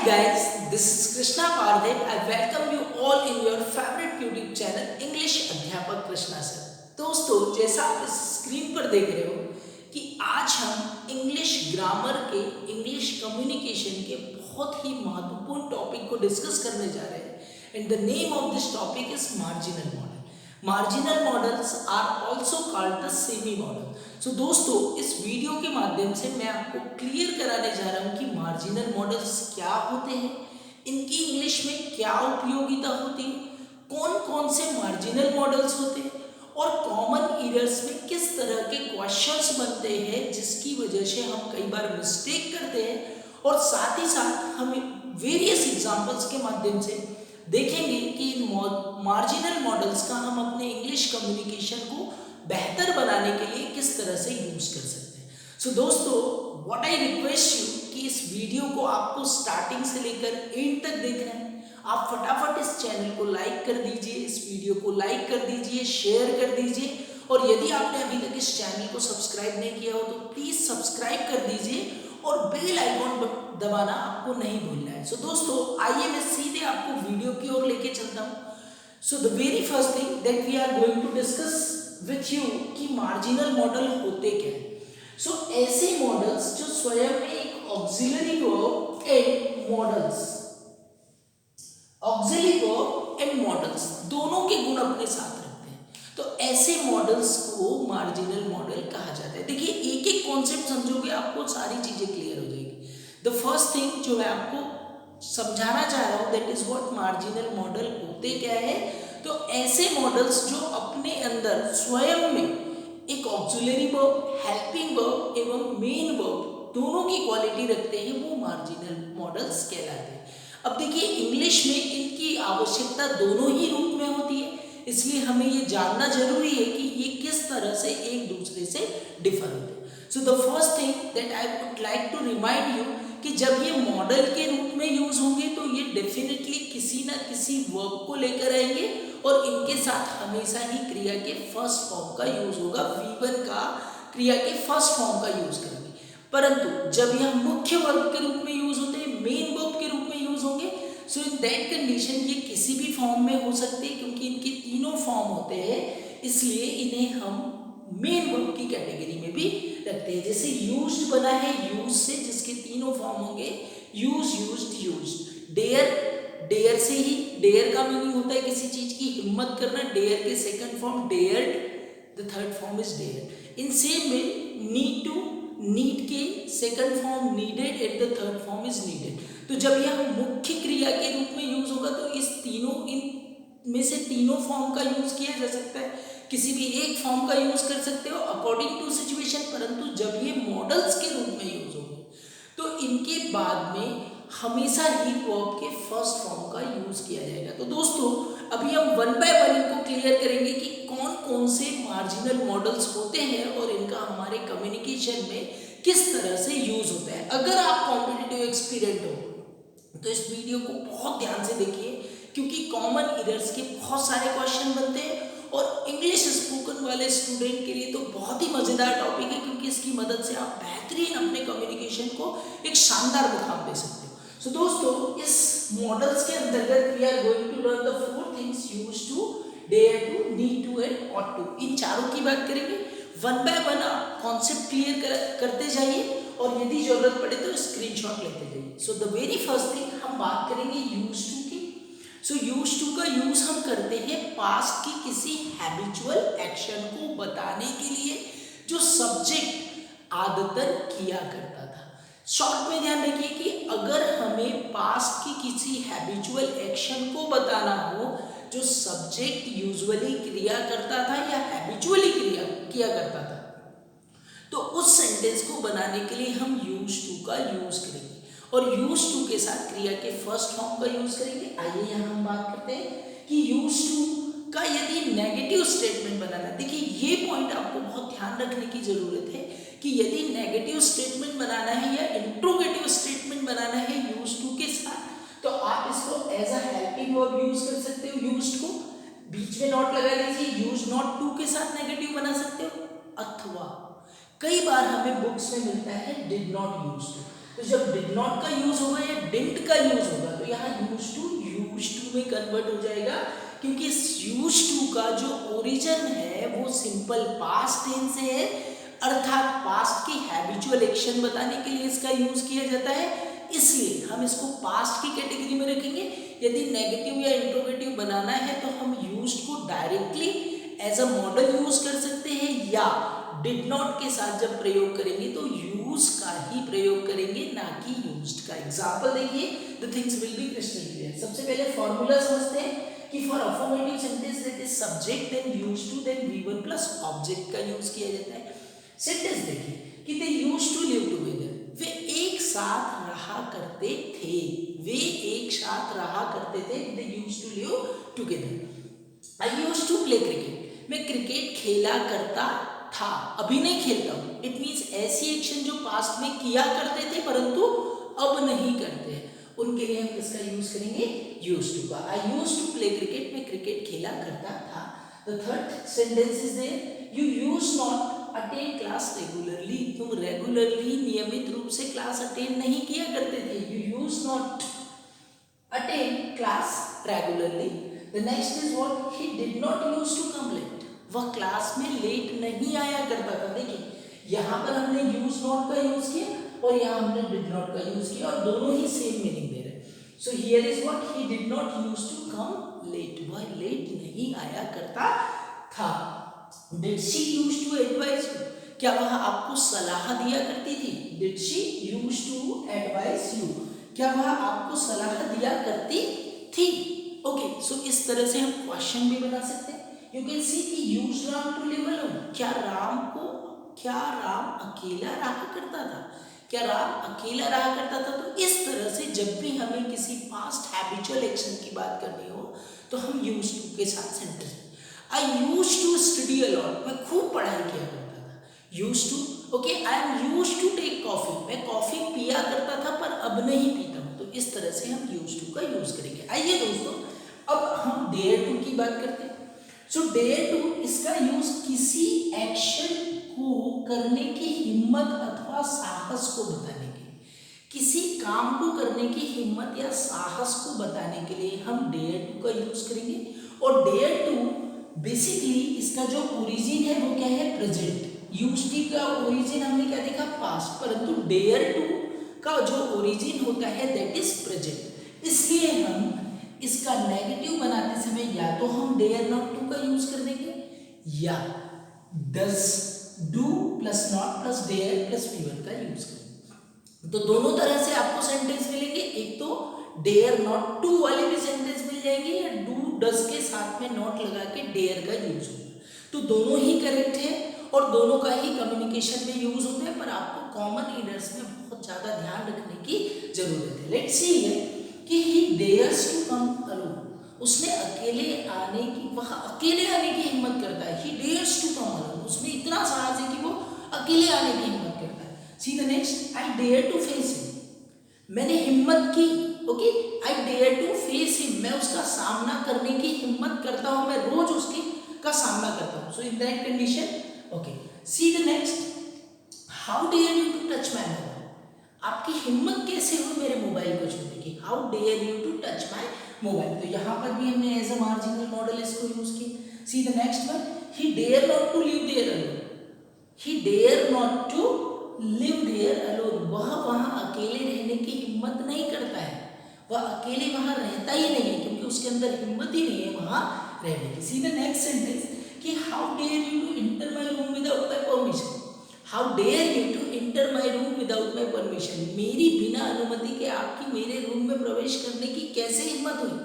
guys, this is Krishna Pardev. I welcome you all in your favorite YouTube channel English अध्यापक Krishna sir. दोस्तों, जैसा आप इस screen पर देख रहे हो कि आज हम इंग्लिश ग्रामर के, इंग्लिश कम्युनिकेशन के बहुत ही महत्वपूर्ण टॉपिक को डिस्कस करने जा रहे हैं। And the name of this topic is marginal model. Marginal models are also called the semi model. So दोस्तों, इस वीडियो के माध्यम से मैं आपको क्लियर कराने जा रहा हूँ कि मार्जिनल मॉडल्स क्या होते हैं, इनकी इंग्लिश में क्या उपयोगिता होती है, कौन कौन से मार्जिनल मॉडल्स होते हैं और कॉमन एरर्स में किस तरह के क्वेश्चंस बनते हैं जिसकी वजह से हम कई बार मिस्टेक करते हैं। और साथ ही साथ हम वेरियस एग्जांपल्स के माध्यम से देखेंगे कि इन मार्जिनल मॉडल्स का हम अपने इंग्लिश कम्युनिकेशन को बेहतर बनाने के लिए किस तरह से यूज कर सकते हैं। सो दोस्तों, व्हाट आई रिक्वेस्ट यू कि इस वीडियो को आपको स्टार्टिंग से लेकर एंड तक देखना है। आप फटाफट इस चैनल को लाइक कर दीजिए, इस वीडियो को लाइक कर दीजिए, शेयर कर दीजिए। और यदि आपने अभी तक इस चैनल को सब्सक्राइब नहीं किया हो तो प्लीज सब्सक्राइब कर दीजिए और बेल आइकॉन दबाना आपको नहीं भूलना है। सो दोस्तों, आइए मैं सीधे आपको वीडियो की ओर लेके चलता हूँ। So the very first thing that we are going to discuss with you कि मार्जिनल मॉडल होते क्या है। सो ऐसे मॉडल्स जो स्वयं में एक auxiliary verb and models, auxiliary verb and models दोनों के गुण अपने साथ रखते हैं, तो ऐसे मॉडल्स को मार्जिनल मॉडल कहा जाता है। देखिए, एक एक कॉन्सेप्ट समझोगे आपको सारी चीजें क्लियर हो जाएगी। द फर्स्ट थिंग जो मैं आपको समझाना चाह रहा हूं that is what marginal modal होते क्या है। तो ऐसे मॉडल्स जो अपने अंदर स्वयं में एक ऑक्सिलरी वर्ब, हेल्पिंग वर्ब एवं मेन वर्ब दोनों की क्वालिटी रखते हैं, वो मार्जिनल मॉडल्स कहलाते हैं। अब देखिए, इंग्लिश में इनकी आवश्यकता दोनों ही रूप में होती है, इसलिए हमें ये जानना जरूरी है कि ये किस तरह से एक दूसरे से डिफर होते हैं। So the first thing that I would like to remind you कि जब ये मॉडल के रूप में यूज होंगे तो ये डेफिनेटली किसी ना किसी वर्ब को लेकर आएंगे और इनके साथ हमेशा ही क्रिया के फर्स्ट फॉर्म का यूज होगा। V1 का क्रिया के फर्स्ट फॉर्म का यूज करेंगे। परंतु जब यह मुख्य वर्ब के रूप में यूज होते हैं, मेन वर्ब के रूप में यूज होंगे, सो इन दैट कंडीशन ये किसी भी फॉर्म में हो सकते हैं क्योंकि इनके तीनों फॉर्म होते हैं, इसलिए इन्हें हम मेन वर्ब की कैटेगरी में भी रखते हैं। जैसे यूज्ड बना है यूज से, जिसके तीनों फॉर्म होंगे use, used, used. Dare, dare से ही डेयर का मीनिंग होता है किसी चीज की हिम्मत करना, डेयर के second form dared, the third form is dare. In same way need to, need के second form needed and the third form is needed. तो जब यह मुख्य क्रिया के रूप में यूज होगा तो इस तीनों, इन में से तीनों फॉर्म का यूज किया जा सकता है, किसी भी एक फॉर्म का यूज कर सकते हो अकॉर्डिंग टू सिचुएशन। परंतु जब ये मॉडल्स के रूप में यूज होंगे तो इनके बाद में हमेशा ही वर्ब के फर्स्ट फॉर्म का यूज किया जाएगा। तो दोस्तों, अभी हम वन बाय वन इनको क्लियर करेंगे कि कौन कौन से मार्जिनल मॉडल्स होते हैं और इनका हमारे कम्युनिकेशन में किस तरह से यूज होता है। अगर आप कॉम्पिटिटिव एक्सपीरियंट हो तो इस वीडियो को बहुत ध्यान से देखिए, क्योंकि कॉमन एरर्स के बहुत सारे क्वेश्चन बनते हैं और इंग्लिश स्पोकन वाले स्टूडेंट के लिए तो बहुत ही मजेदार टॉपिक है, क्योंकि इसकी मदद से आप बेहतरीन अपने कम्युनिकेशन को एक शानदार मुकाम दे सकते हो। सो दोस्तों, इस मॉडल्स के अंतर्गत we are going to learn the 4 things used to, dare to, need to and ought to. इन चारों की बात करेंगे। वन बाय वन आप कॉन्सेप्ट क्लियर करते जाइए और यदि जरूरत पड़े तो स्क्रीनशॉट लेते जाइए। सो द वेरी फर्स्ट थिंग हम बात करेंगे यूज टू की। सो यूज टू का यूज हम करते हैं पास्ट की किसी हैबिचुअल एक्शन को बताने के लिए जो सब्जेक्ट आदतन किया करता था। शॉर्ट में ध्यान रखिए कि अगर हमें पास्ट की किसी हैबिचुअल एक्शन को बताना हो जो सब्जेक्ट यूजुअली क्रिया करता था या हैबिचुअली क्रिया किया करता था, तो उस सेंटेंस को बनाने के लिए हम यूज टू का यूज करेंगे और यूज टू के साथ क्रिया के फर्स्ट फॉर्म का यूज करेंगे। आइए यहाँ हम बात करते हैं कि यूज टू का यदि नेगेटिव स्टेटमेंट बनाना है। देखिए, ये पॉइंट आपको बहुत ध्यान रखने की जरूरत है कि यदि नेगेटिव स्टेटमेंट बनाना है या इंट्रोगेटिव स्टेटमेंट बनाना है यूज टू के साथ, तो आप इसको as a helping verb use कर सकते हो। यूज को बीच में नॉट लगा लीजिए, यूज नॉट टू के साथ नेगेटिव बना सकते हो, अथवा कई बार हमें बुक्स में मिलता है डिड नॉट यूज टू, तो जब डिड नॉट का यूज होगा या डिडंट का यूज होगा तो यहाँ यूज टू में कन्वर्ट हो जाएगा, क्योंकि इस यूज टू का जो ओरिजिन है वो सिंपल पास्ट टेंस से है, अर्थात पास्ट की हैबिचुअल एक्शन बताने के लिए इसका यूज किया जाता है, इसलिए हम इसको पास्ट की कैटेगरी में रखेंगे। यदि नेगेटिव या इंट्रोगेटिव बनाना है तो हम यूज्ड को directly as a modal use कर सकते हैं, या डिड नॉट के साथ जब प्रयोग करेंगे तो यूज का ही प्रयोग करेंगे, ना कि यूज्ड का। एग्जांपल देखिए, the things will be crystal clear. सबसे पहले फॉर्मूला समझते हैं कि for affirmative sentence that is subject then used to then V1 plus object का यूज किया जाता है। सेंटेंस देखिए कि they used to live together, वे एक साथ रहा करते थे, वे एक साथ रहा करते थे, they used to live together. I used to play cricket, मैं क्रिकेट खेला करता था, अभी नहीं खेलता हूँ। इट मीन्स ऐसी एक्शन जो पास्ट में किया करते थे परंतु अब नहीं करते हैं, उनके लिए हम किसका यूज करेंगे, यूज्ड टू का। I used to play cricket, मैं क्रिकेट खेला करता था। The third sentence is there, you use not attend class regularly, तुम रेगुलरली नियमित रूप से क्लास अटेंड नहीं किया करते थे। You use not attend class regularly. The next is what, he did not use to come late, वह class में लेट नहीं आया करता था। देखिए यहाँ पर हमने यूज नॉट का यूज किया और यहाँ हमने डिड नॉट का यूज किया और दोनों ही सेम मीनिंग दे रहे हैं। So here is what, he did not use to come late, वह लेट नहीं आया करता था। Did she use to advice you, क्या वह आपको सलाह दिया करती थी। Did she use to advice you, क्या वह आपको सलाह दिया करती थी। ओके, सो इस तरह से हम क्वेश्चन भी बना सकते हैं। यू कैन सी कि used Ram to live alone, क्या राम अकेला रहा करता था, क्या राम अकेला रहा करता था। तो इस तरह से जब भी हमें किसी पास्ट हैबिचुअल एक्शन की बात करनी हो तो हम यूज्ड टू के साथ सेंटेंस। I used to study a lot, मैं खूब पढ़ाई किया करता था। Used to, okay, I am used to take coffee, मैं कॉफी पिया करता था पर अब नहीं पीता हूँ। तो इस तरह से हम यूज्ड टू का यूज करेंगे। आइए दोस्तों, अब हम डेयर टू की बात करते हैं। सो डेयर टू, इसका यूज किसी एक्शन को करने की हिम्मत अथवा साहस को बताने के लिए, किसी काम को करने की हिम्मत या साहस को बताने के लिए हम डेयर टू का यूज करेंगे। और डेयर टू बेसिकली इसका जो ओरिजिन है वो क्या है, प्रेजेंट। यूज टी का ओरिजिन हमने क्या देखा, पास्ट, परंतु डेयर टू का जो ओरिजिन होता है दैट इज प्रेजेंट। इसलिए हम इसका नेगेटिव बनाते समय या तो हम डेयर नॉट टू का यूज कर देंगे या does do plus not plus dare plus V1 का यूज करेंगे। तो दोनों तरह से आपको सेंटेंस मिलेंगे, एक तो डेयर नॉट टू वाले भी सेंटेंस मिल जाएंगे या डू डज के साथ में नॉट लगा के डेयर का यूज होगा। तो दोनों ही करेक्ट है और दोनों का ही कम्युनिकेशन में यूज होता है, पर आपको कॉमन ईडर्स में बहुत ज्यादा ध्यान रखने की जरूरत है। लेट्स सी कि he dares to come alone, उसने अकेले आने की, वह अकेले आने की हिम्मत करता है। he dares to come alone, उसमें इतना साहस है कि वो अकेले आने की हिम्मत करता है। see the next, I dare to face him, मैंने हिम्मत की। Okay, I dare to face him, मैं उसका सामना करने की हिम्मत करता हूँ, मैं रोज उसकी का सामना करता हूँ। so in that condition, okay, see the next, how dare you to touch my mobile, आपकी हिम्मत कैसे हुई मेरे मोबाइल को छूने की। How dare you to touch my mobile, तो यहाँ पर भी हमने एज अ मार्जिनल मॉडल इसको यूज किया। See the next one, he dare not to live there alone, he dare not to live there alone, वह वहाँ अकेले रहने की हिम्मत नहीं करता है, वह अकेले वहाँ रहता ही नहीं है क्योंकि उसके अंदर हिम्मत ही नहीं है वहाँ रहने की। सी द नेक्स्ट सेंटेंस कि how dare you to enter my room without my permission, how dare you to enter my room without my permission, मेरी बिना अनुमति के आपकी मेरे रूम में प्रवेश करने की कैसे हिम्मत हुई।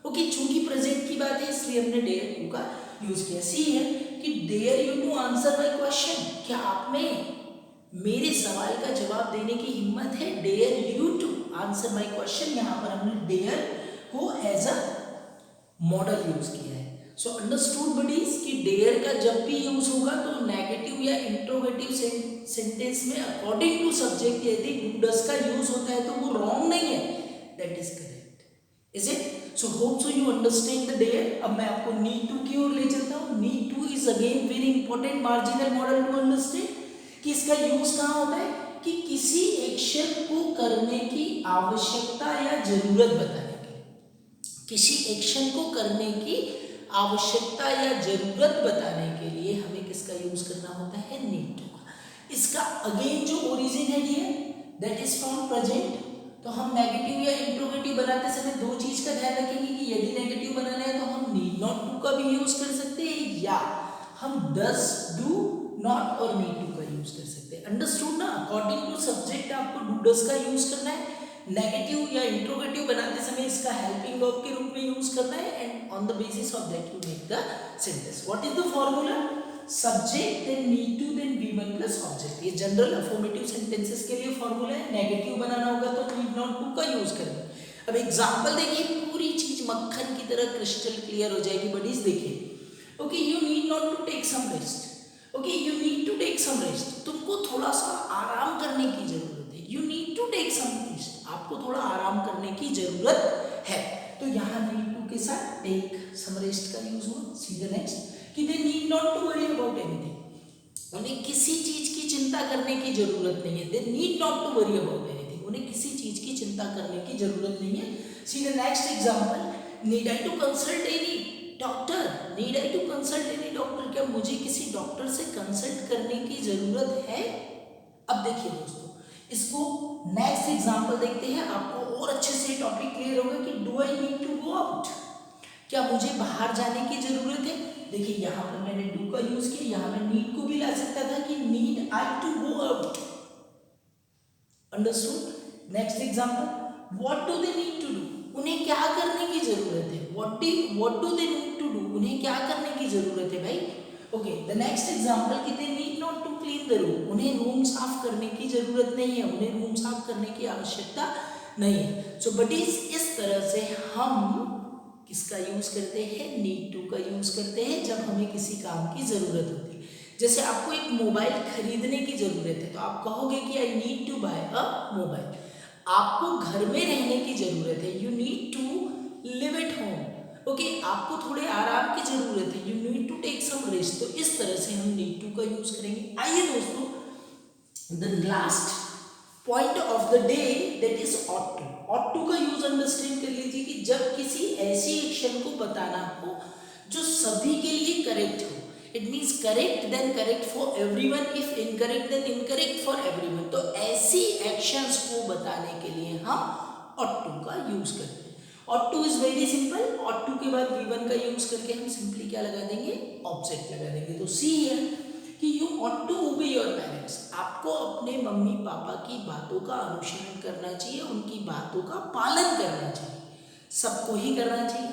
ओके, चूंकि प्रेजेंट की बात है इसलिए हमने डेयर टू का यूज किया। सी है कि dare you to answer my question, क्या आप में मेरे सवाल का जवाब देने की हिम्मत है। Dare you to answer my question, यहाँ पर हमने डेयर को एज अ मॉडल यूज किया है। सो अंडरस्टूड बडीज कि डेयर का जब भी यूज होगा तो नेगेटिव या इंट्रोगेटिव सेंटेंस में अकॉर्डिंग टू सब्जेक्ट यदि डू डज का यूज होता है तो वो रॉन्ग नहीं है, that is correct, is it. So hope so you understand the dare. अब मैं आपको नीड टू की ओर ले चलता हूँ। Need to is again very important marginal modal to understand कि इसका यूज कहाँ होता है, कि किसी एक्शन को करने की आवश्यकता या जरूरत बताने के लिए, किसी एक्शन को करने की आवश्यकता या जरूरत बताने के लिए हमें किसका यूज करना होता है, नीड टू का। इसका अगेन जो ओरिजिन है dear that is from present. तो हम नेगेटिव या इंट्रोगेटिव बनाते समय दो चीज का ध्यान रखेंगे कि यदि नेगेटिव बनाना है तो हम नीड नॉट टू का भी यूज कर सकते हैं या हम डज डू नॉट और नीड टू का यूज कर सकते हैं। अंडरस्टूड ना? अकॉर्डिंग टू सब्जेक्ट आपको डू डज का यूज करना है, नेगेटिव या इंट्रोगेटिव बनाते समय इसका हेल्पिंग वर्ब के रूप में यूज करना है and on the basis of that you make the sentence. What is the formula? Subject then need to then V1 plus object. ये जनरल अफर्मेटिव सेंटेंसेस के लिए फॉर्मूला है। नेगेटिव बनाना होगा तो नीड नॉट टू का यूज करेंगे। अब एग्जांपल देखिए, पूरी चीज मक्खन की तरह क्रिस्टल क्लियर हो जाएगी। बडीज देखिए, okay you need not to take some rest, okay you need to take some rest. तुमको थोड़ा सा आराम करने की जरूरत है, you need to take some rest, आपको थोड़ा आराम करने की जरूरत है। तो यहाँ नीड टू के साथ टेक सम रेस्ट का यूज हुआ। सी द नेक्स्ट कि they need not to worry about anything, उन्हें किसी चीज की चिंता करने की जरूरत नहीं है। They need not to worry about anything, उन्हें किसी चीज की चिंता करने की जरूरत नहीं है। See the next example, need I to consult any doctor, need I to consult any doctor, क्या मुझे किसी डॉक्टर से कंसल्ट करने की जरूरत है? अब देखिए दोस्तों, इसको नेक्स्ट एग्जांपल देखते हैं, आपको और अच्छे से टॉपिक क्लियर होगा कि do I need to go out, क्या मुझे बाहर जाने की जरूरत है? देखिए यहाँ पर मैंने डू का यूज किया, यहाँ मैं नीड को भी ला सकता था कि need I to go out. Understood? Next example, what do they need to do, उन्हें क्या करने की जरूरत है? What do they need to do, उन्हें क्या करने की जरूरत है भाई? ओके द नेक्स्ट एग्जांपल कि they need not to clean the room, उन्हें रूम साफ करने की जरूरत नहीं है, उन्हें रूम साफ करने की आवश्यकता नहीं है। सो बट इस तरह से हम किसका यूज करते हैं, नीड टू का यूज करते हैं जब हमें किसी काम की जरूरत होती है। जैसे आपको एक मोबाइल खरीदने की जरूरत है तो आप कहोगे कि I need to buy a mobile. आपको घर में रहने की जरूरत है, you need to live at home. Okay, आपको थोड़े आराम की जरूरत है, you need to take some rest. तो इस तरह से हम नीड टू का यूज करेंगे। आइए दोस्तों, the last point of the day that is ought to. Ought to का यूज अंडरस्टैंड कर लीजिए कि जब किसी ऐसी एक्शन को बताना हो जो सभी के लिए करेक्ट हो, it means correct then correct for everyone, if incorrect then incorrect for everyone. तो ऐसी एक्शंस को बताने के लिए हम ऑट टू का यूज करते हैं। Ought to is very simple, ought to के बाद V1 का यूज करके हम सिंपली क्या लगा देंगे, ऑब्जेक्ट लगा देंगे। तो सी हियर कि you ought to obey your parents, आपको अपने मम्मी पापा की बातों का अनुसरण करना चाहिए, उनकी बातों का पालन करना चाहिए, सबको ही करना चाहिए।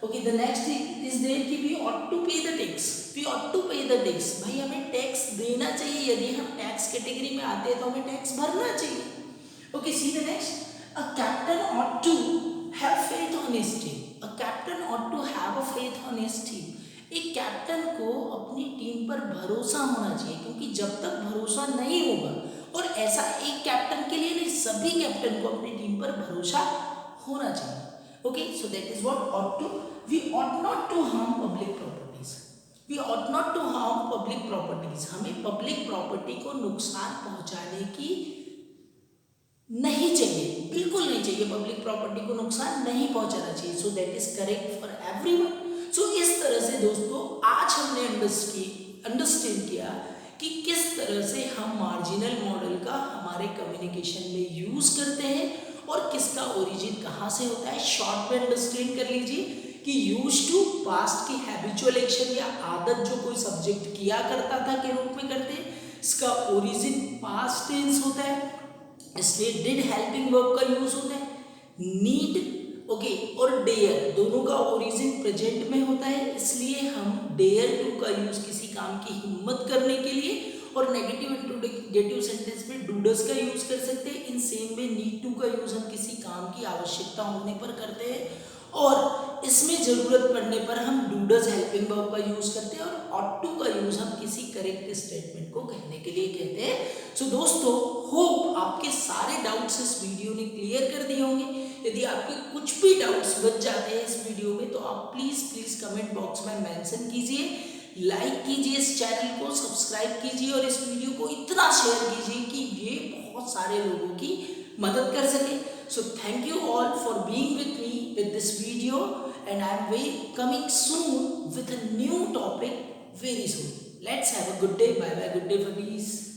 Okay the next is there कि we ought to pay the tax, we ought to pay the tax, भाई हमें टैक्स देना चाहिए, यदि हम टैक्स कैटेगरी में आते हैं तो हमें टैक्स भरना चाहिए। Okay see the next, a captain ought to have faith on his team, a captain ought to have a faith on his team, एक कैप्टन को अपनी टीम पर भरोसा होना चाहिए, क्योंकि जब तक भरोसा नहीं होगा, और ऐसा एक कैप्टन के लिए नहीं, सभी कैप्टन को अपनी टीम पर भरोसा होना चाहिए। Okay so that is what ought to. We ought not to harm public properties, we ought not to harm public properties, हमें पब्लिक प्रॉपर्टी को नुकसान पहुंचाने की नहीं चाहिए, बिल्कुल नहीं चाहिए, पब्लिक प्रॉपर्टी को नुकसान नहीं पहुंचाना चाहिए। So that is correct for everyone. So इस तरह से दोस्तों आज हमने अंडरस्टैंड किया कि किस तरह से हम मार्जिनल मॉडल का हमारे कम्युनिकेशन में यूज करते हैं और किसका ओरिजिन कहाँ से होता है। शॉर्ट में अंडरस्टैंड कर लीजिए कि यूज टू पास्ट की हैबिचुअल एक्शन या आदत जो कोई सब्जेक्ट किया करता था के रूप में करते हैं, इसका ओरिजिन पास्ट टेंस होता है, इसलिए डिड हेल्पिंग वर्ब का यूज होता है। नीड ओके और डेयर दोनों का ओरिजिन प्रेजेंट में होता है, इसलिए हम डेयर टू का यूज किसी काम की हिम्मत करने के लिए, और नेगेटिव इंट्रोगेटिव सेंटेंस में डू डज का यूज कर सकते हैं। In same way need to का यूज हम किसी काम की आवश्यकता होने पर करते हैं, और इसमें जरूरत पड़ने पर हम डू डज हेल्पिंग वर्ब का यूज करते हैं, और ऑट टू का यूज हम किसी करेक्ट स्टेटमेंट को कहने के लिए कहते हैं। सो दोस्तों होप आपके सारे डाउट्स इस वीडियो ने क्लियर कर दिए होंगे। यदि आपके कुछ भी डाउट्स बच जाते हैं इस वीडियो में तो आप प्लीज कमेंट बॉक्स में मेंशन कीजिए, लाइक कीजिए इस चैनल को, सब्सक्राइब कीजिए और इस वीडियो को इतना शेयर कीजिए कि ये बहुत सारे लोगों की मदद कर सके. So thank you all for being with me with this video and I am very coming soon with a new topic very soon. Let's have a good day. Bye bye. Good day, buddies.